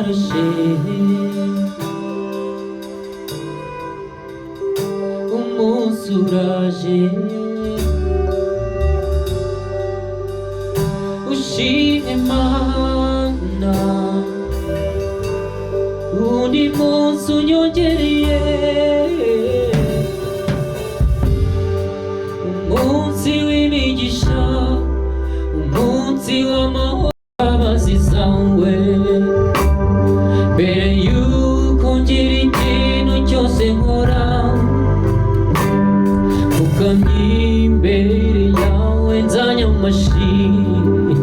warashe umunsi uraje ushime Mana undi munsi unyongereye umunsi w'imigisha umunsi w'amahoro abazi zawe mbere yuko ngira ikintu cyose nkora ukamye imbere yawe nzanye amashimwe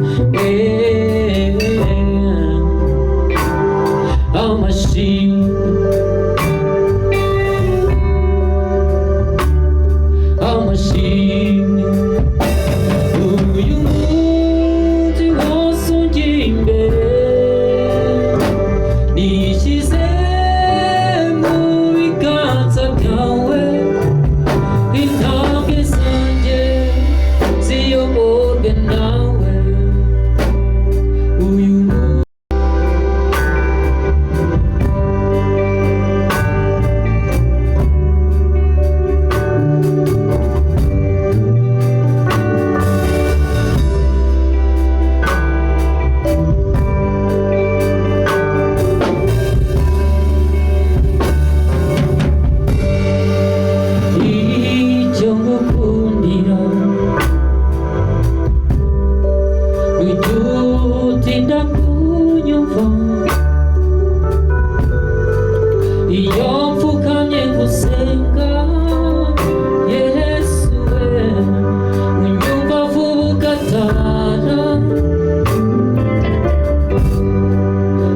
amashimwe uyu munsi wose ungira imbere nishyize mu biganza byawe intambwe zanjye ziyoborwe nawe uyu utinda kunyumva iyo mfukamye gusenga Yesu we unyumva vuba ugatabara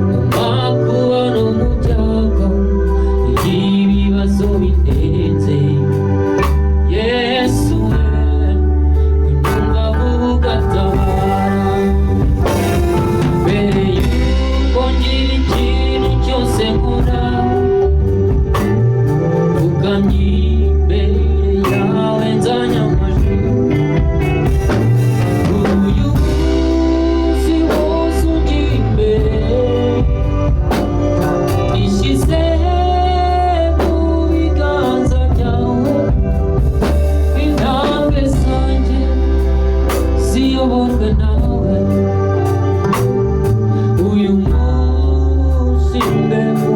mu makuba no mu byago ibibazo bindenze Yesu we unyumva vuba ugatabara uyu munsi mbe mu